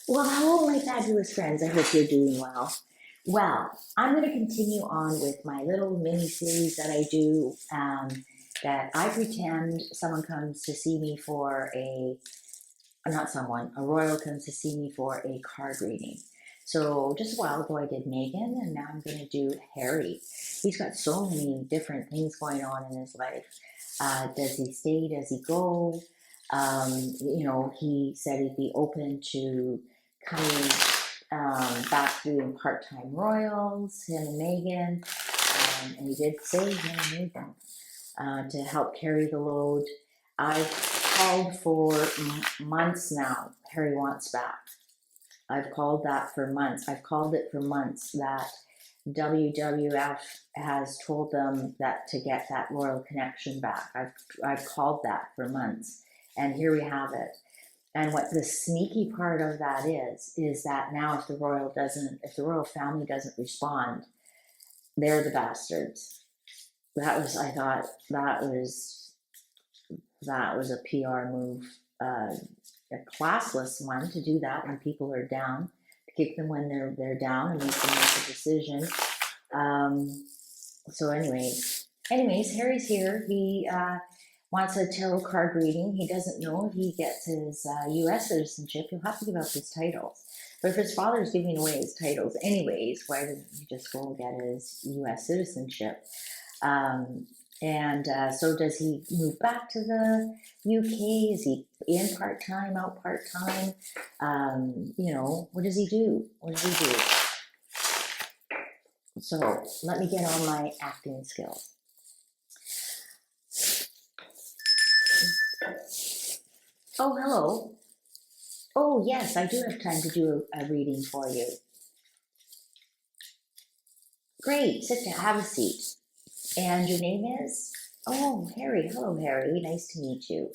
Well, hello, my fabulous friends. I hope you're doing well. Well, I'm going to continue on with my little mini series that I do. That I pretend someone comes to see me for not someone, a royal comes to see me for a card reading. So just a while ago, I did Megan, and now I'm going to do Harry. He's got so many different things going on in his life. Does he stay? Does he go? He said he'd be open to coming back doing part-time royals, him and Megan, and he did say him and Megan to help carry the load. I've called for months now. Harry wants back. I've called that for months. I've called it for months that WWF has told them that to get that royal connection back. I've called that for months, and here we have it. And what the sneaky part of that is that now if the royal family doesn't respond, they're the bastards. I thought that was a PR move, a classless one to do that when people are down, to kick them when they're down and make them make a decision. So anyways, Harry's here. He wants a tarot card reading. He doesn't know if he gets his U.S. citizenship. He'll have to give up his titles. But if his father's giving away his titles anyways, why doesn't he just go and get his U.S. citizenship? So does he move back to the UK? Is he in part-time, out part-time? What does he do? So let me get on my acting skills. Oh, hello. Oh, yes, I do have time to do a reading for you. Great, sit down, have a seat. And your name is? Oh, Harry. Hello, Harry. Nice to meet you.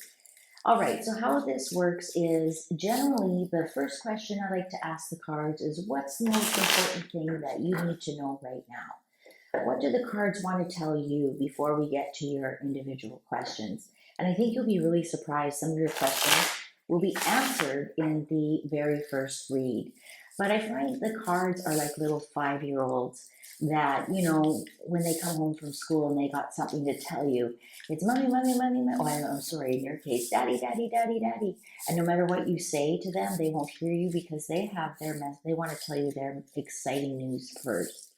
All right, so how this works is generally the first question I like to ask the cards is what's the most important thing that you need to know right now? What do the cards want to tell you before we get to your individual questions? And I think you'll be really surprised. Some of your questions will be answered in the very first read. But I find the cards are like little 5-year-olds that, when they come home from school and they got something to tell you, it's mommy, mommy, mommy, mommy. Oh, I'm sorry, in your case, daddy, daddy, daddy, daddy. And no matter what you say to them, they won't hear you because they have they want to tell you their exciting news first.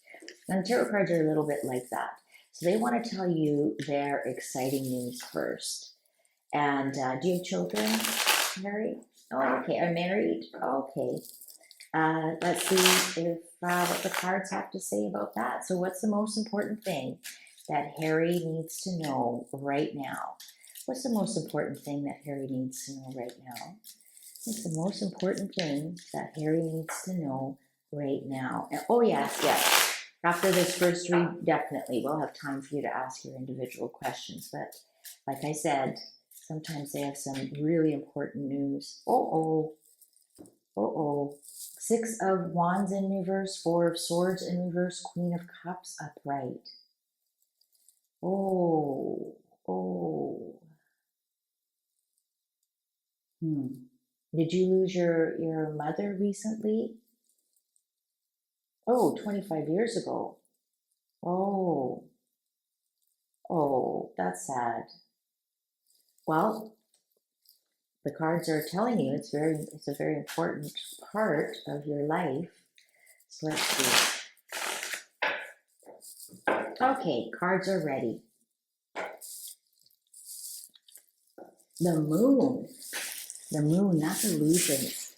And tarot cards are a little bit like that. So they want to tell you their exciting news first. And do you have children, Harry? Oh, okay. Are married? Okay. Let's see if what the cards have to say about that. So what's the most important thing that Harry needs to know right now? What's the most important thing that Harry needs to know right now? What's the most important thing that Harry needs to know right now? And, oh, yes. After this first read, definitely, we'll have time for you to ask your individual questions. But like I said, sometimes they have some really important news. Oh. 6 of Wands in reverse, 4 of Swords in reverse, Queen of Cups upright. Oh. Did you lose your mother recently? Oh, 25 years ago. Oh, that's sad. Well, the cards are telling you it's a very important part of your life. So let's see. Okay, cards are ready. The moon, that's illusions.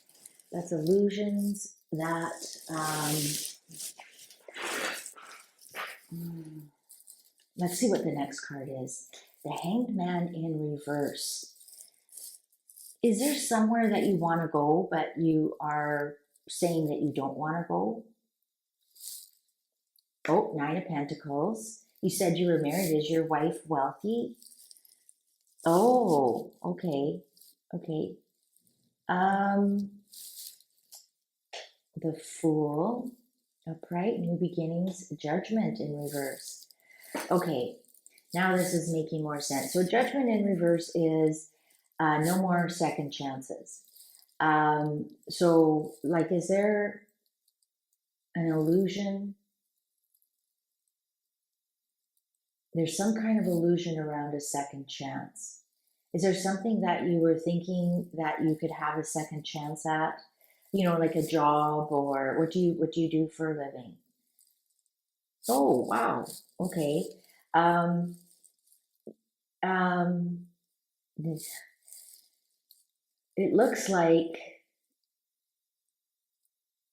That's illusions that, let's see what the next card is. The Hanged Man in reverse. Is there somewhere that you want to go, but you are saying that you don't want to go? Oh, 9 of Pentacles. You said you were married. Is your wife wealthy? Oh, okay. The Fool, upright, new beginnings, Judgment in reverse. Okay, now this is making more sense. So Judgment in reverse is no more second chances. So like, is there an illusion? There's some kind of illusion around a second chance. Is there something that you were thinking that you could have a second chance at? You know, like a job, or what do you do for a living? Oh, wow. Okay. Um, um, it looks like,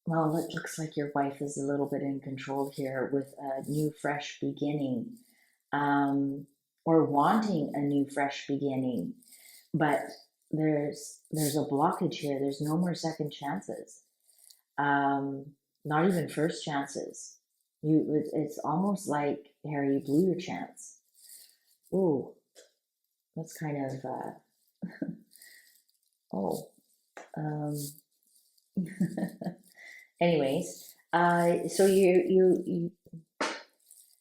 well, it looks like your wife is a little bit in control here with a new, fresh beginning, um, or wanting a new, fresh beginning. But there's a blockage here. There's no more second chances. Um, Not even first chances. It's almost like, Harry, you blew your chance. Ooh, that's kind of oh. Um, anyways, so you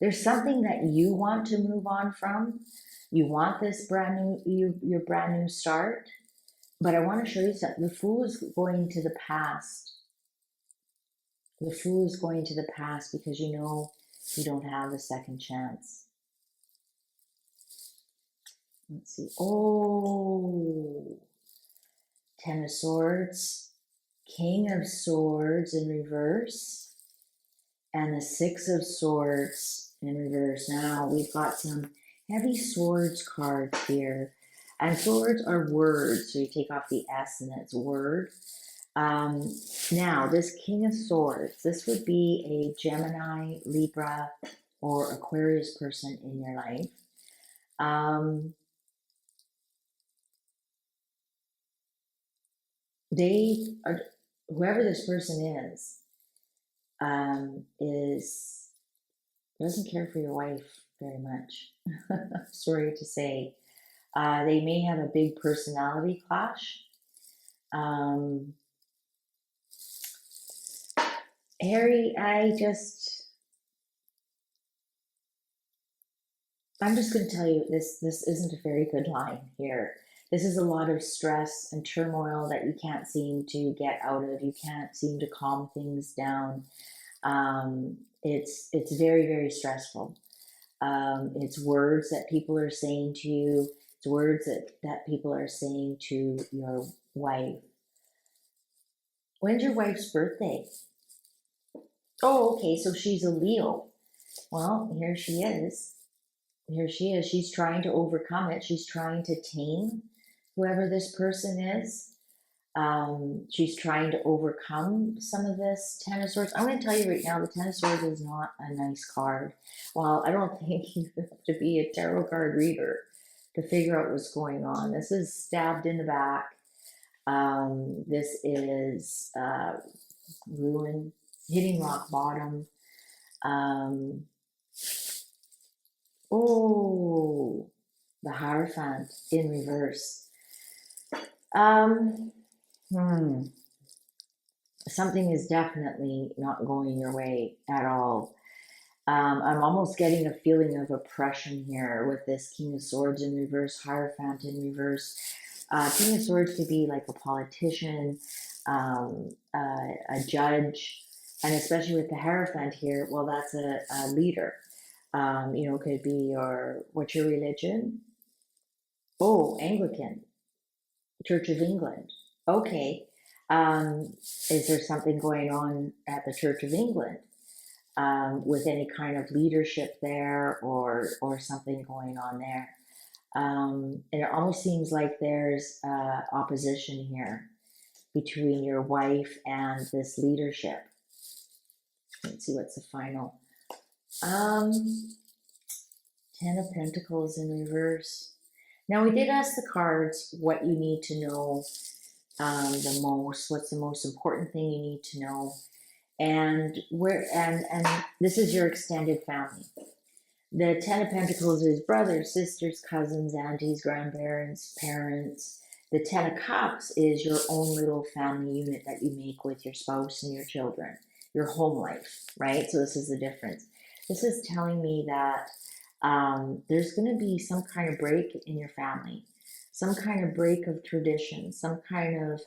there's something that you want to move on from. You want this brand new your brand new start. But I want to show you something. The Fool is going to the past. The Fool is going to the past because you know you don't have a second chance. Let's see. Oh, Ten of Swords, King of Swords in reverse, and the Six of Swords in reverse. Now we've got some heavy swords cards here. And swords are words, so you take off the S and it's word. Now, this King of Swords, this would be a Gemini, Libra, or Aquarius person in your life. They are, whoever this person is doesn't care for your wife very much. Sorry to say. They may have a big personality clash. Um, Harry, I'm just going to tell you this isn't a very good line here. This is a lot of stress and turmoil that you can't seem to get out of. You can't seem to calm things down. It's very, very stressful. It's words that people are saying to you. It's words that people are saying to your wife. When's your wife's birthday? Oh, okay, so she's a Leo. Well, here she is. Here she is. She's trying to overcome it. She's trying to tame whoever this person is. She's trying to overcome some of this Ten of Swords. I'm going to tell you right now, the Ten of Swords is not a nice card. Well, I don't think you have to be a tarot card reader to figure out what's going on. This is stabbed in the back. This is ruin, hitting rock bottom. Um, oh, the Hierophant in reverse. Um, hmm. Something is definitely not going your way at all. I'm almost getting a feeling of oppression here with this King of Swords in reverse, Hierophant in reverse. King of Swords could be like a politician, a judge, and especially with the Hierophant here, well, that's a leader. Could be what's your religion? Oh, Anglican, Church of England. Okay. Is there something going on at the Church of England with any kind of leadership there, or something going on there? And it almost seems like there's opposition here between your wife and this leadership. Let's see what's the final. Ten of Pentacles in reverse. Now we did ask the cards what you need to know the most. What's the most important thing you need to know? And this is your extended family. The Ten of Pentacles is brothers, sisters, cousins, aunties, grandparents, parents. The Ten of Cups is your own little family unit that you make with your spouse and your children, your home life, right? So this is the difference. This is telling me that there's going to be some kind of break in your family, some kind of break of tradition, some kind of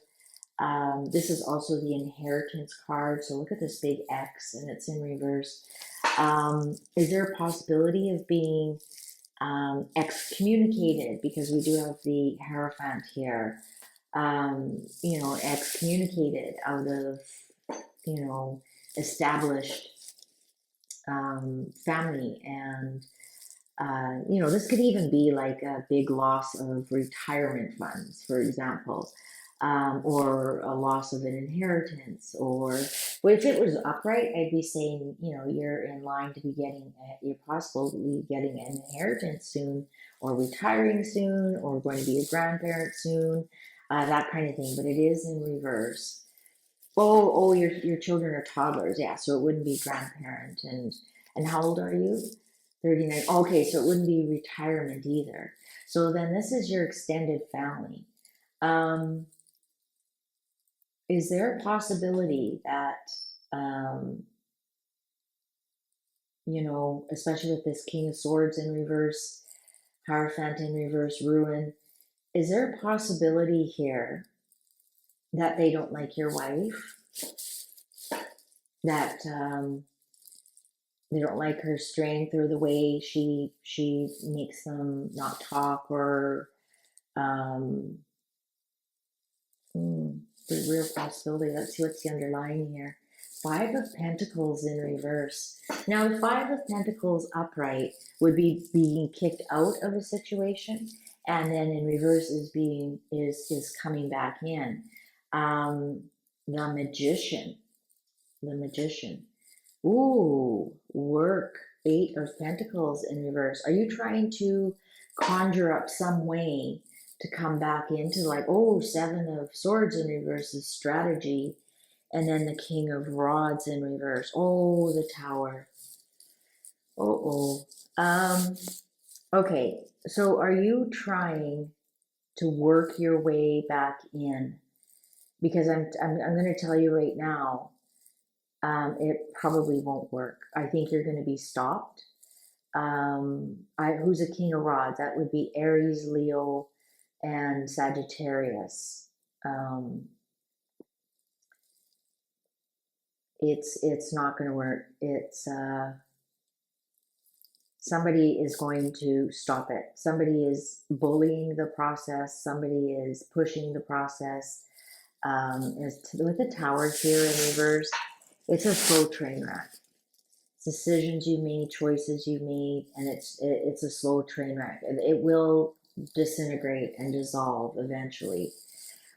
This is also the inheritance card. So look at this big X and it's in reverse. Is there a possibility of being excommunicated? Because we do have the Hierophant here. Excommunicated out of, established family. And, this could even be like a big loss of retirement funds, for example, or a loss of an inheritance. Or well, if it was upright, I'd be saying, you're in line to be getting, you're possibly getting an inheritance soon, or retiring soon, or going to be a grandparent soon, that kind of thing. But it is in reverse. Oh, your children are toddlers, yeah. So it wouldn't be grandparent. And how old are you? 39. Okay, so it wouldn't be retirement either. So then this is your extended family. Um, is there a possibility that, um, especially with this King of Swords in reverse, Hierophant in reverse, Ruin, is there a possibility here that they don't like your wife? That they don't like her strength or the way she makes them not talk, or um, the real possibility. Let's see what's the underlying here. Five of Pentacles in reverse. Now, the Five of Pentacles upright would be being kicked out of a situation, and then in reverse is coming back in. The Magician. The Magician. Ooh, work. Eight of Pentacles in reverse. Are you trying to conjure up some way to come back into, like, Seven of Swords in reverse is strategy, and then the King of Rods in reverse. Oh, the Tower. Um, okay, so are you trying to work your way back in? Because I'm going to tell you right now, it probably won't work. I think you're going to be stopped. Who's a King of Rods? That would be Aries, Leo, and Sagittarius. It's not going to work. It's somebody is going to stop it. Somebody is bullying the process. Somebody is pushing the process. With the Tower here in reverse, it's a slow train wreck. Decisions you made, choices you made, and it's a slow train wreck. It will disintegrate and dissolve eventually.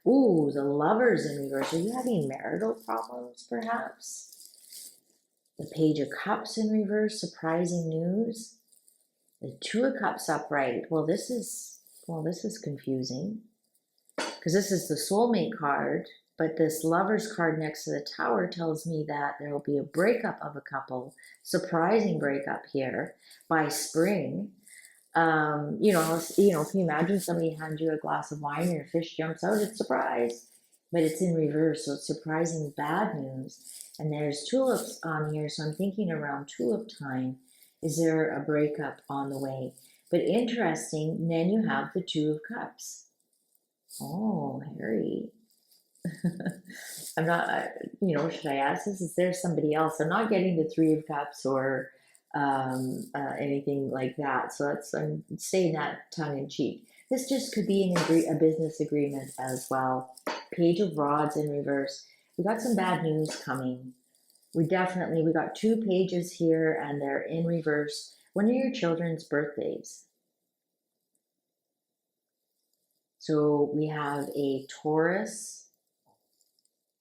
Ooh, the Lovers in reverse. Are you having marital problems, perhaps? The Page of Cups in reverse, surprising news. The Two of Cups upright. Well, this is confusing, because this is the soulmate card, but this Lovers card next to the Tower tells me that there will be a breakup of a couple, surprising breakup here by spring. If you imagine somebody hands you a glass of wine and your fish jumps out, it's surprise, but it's in reverse, so it's surprising bad news. And there's tulips on here, so I'm thinking around tulip time. Is there a breakup on the way? But interesting, then you have the Two of Cups. Oh, Harry. I'm not, should I ask this? Is there somebody else? I'm not getting the Three of Cups or anything like that. So I'm saying that tongue in cheek. This just could be a business agreement as well. Page of Rods in reverse. We got some bad news coming. We got two pages here and they're in reverse. When are your children's birthdays? So we have a Taurus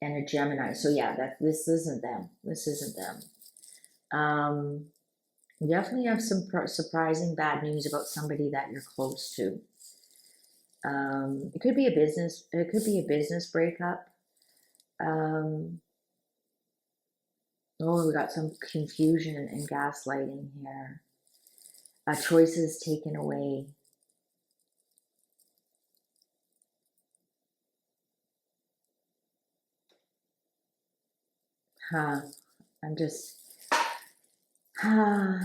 and a Gemini. So yeah, this isn't them. This isn't them. We definitely have some surprising bad news about somebody that you're close to. It could be a business breakup. We got some confusion and gaslighting here. Choices taken away. I'm just, I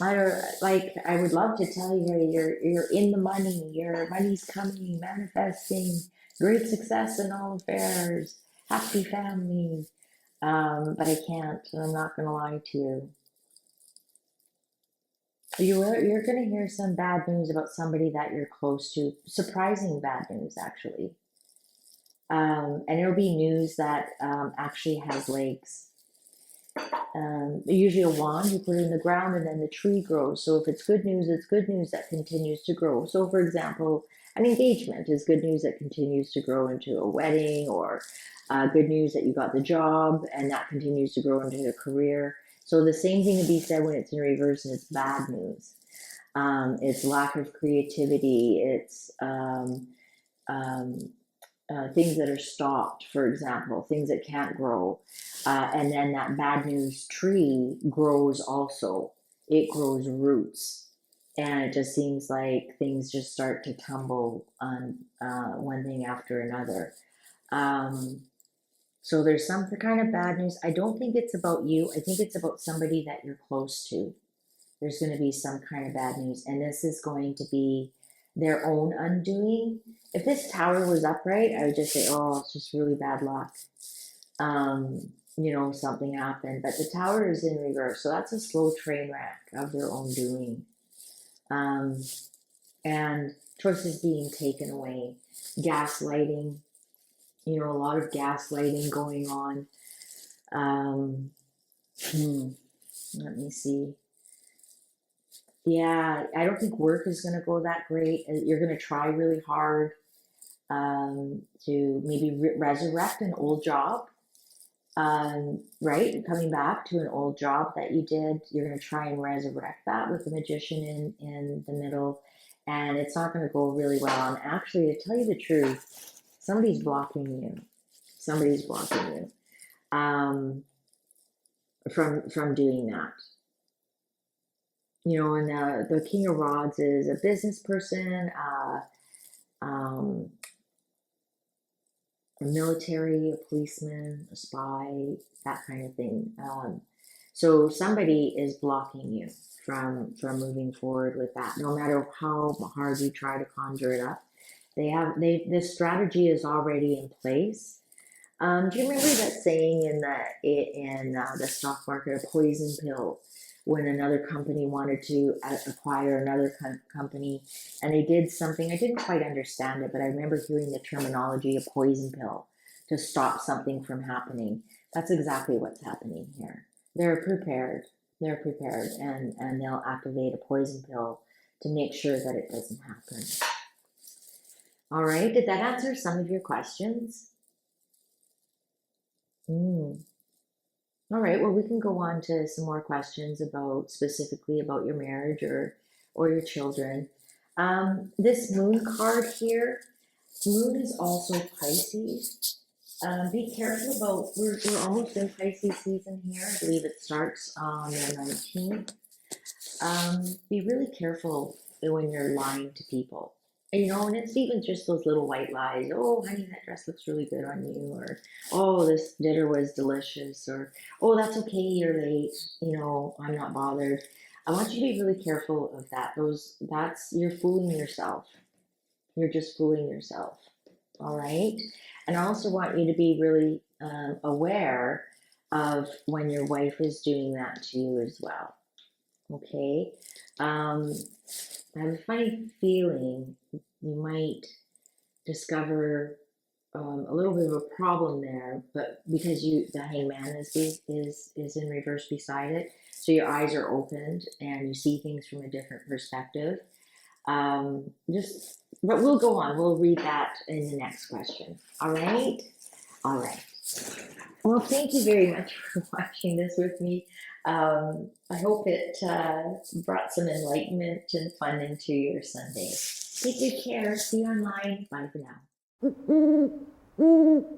would love to tell you you're in the money, your money's coming, manifesting, great success in all affairs, happy family. But I can't, and I'm not going to lie to you. You're going to hear some bad news about somebody that you're close to. Surprising bad news, actually. And it'll be news that actually has legs. Usually a wand, you put it in the ground and then the tree grows. So if it's good news that continues to grow. So for example, an engagement is good news that continues to grow into a wedding, or good news that you got the job and that continues to grow into a career. So the same thing can be said when it's in reverse and it's bad news. It's lack of creativity. It's um, things that are stopped, for example, things that can't grow. And then that bad news tree grows also. It grows roots. And it just seems like things just start to tumble on one thing after another. Um, so there's some kind of bad news. I don't think it's about you. I think it's about somebody that you're close to. There's going to be some kind of bad news. And this is going to be their own undoing. If this tower was upright, I would just say, oh, it's just really bad luck. Something happened. But the tower is in reverse. So that's a slow train wreck of their own doing. And choices being taken away. Gaslighting. A lot of gaslighting going on. Let me see. Yeah, I don't think work is going to go that great. You're going to try really hard to maybe resurrect an old job, right? Coming back to an old job that you did, you're going to try and resurrect that with the magician in the middle, and it's not going to go really well. And actually, to tell you the truth, somebody's blocking you. Somebody's blocking you from doing that. And the King of Rods is a business person, a military, a policeman, a spy, that kind of thing. So somebody is blocking you from moving forward with that. No matter how hard you try to conjure it up, this strategy is already in place. Do you remember that saying in the stock market, a poison pill? When another company wanted to acquire another company, and they did something, I didn't quite understand it, but I remember hearing the terminology, a poison pill, to stop something from happening. That's exactly what's happening here. They're prepared. They're prepared, and they'll activate a poison pill to make sure that it doesn't happen. All right, did that answer some of your questions? All right, well, we can go on to some more questions specifically about your marriage or your children. This moon card here, moon is also Pisces. Be careful about, we're almost in Pisces season here. I believe it starts on the 19th. Be really careful when you're lying to people. And it's even just those little white lies. Oh, honey, that dress looks really good on you. Or, oh, this dinner was delicious. Or, oh, that's okay, you're late. I'm not bothered. I want you to be really careful of that. You're fooling yourself. You're just fooling yourself. All right. And I also want you to be really aware of when your wife is doing that to you as well. Okay. I have a funny feeling you might discover a little bit of a problem there, but because the hangman is in reverse beside it, so your eyes are opened and you see things from a different perspective. But we'll go on. We'll read that in the next question. All right. All right. Well, thank you very much for watching this with me. I hope it brought some enlightenment and fun into your Sunday. Take good care. See you online. Bye for now.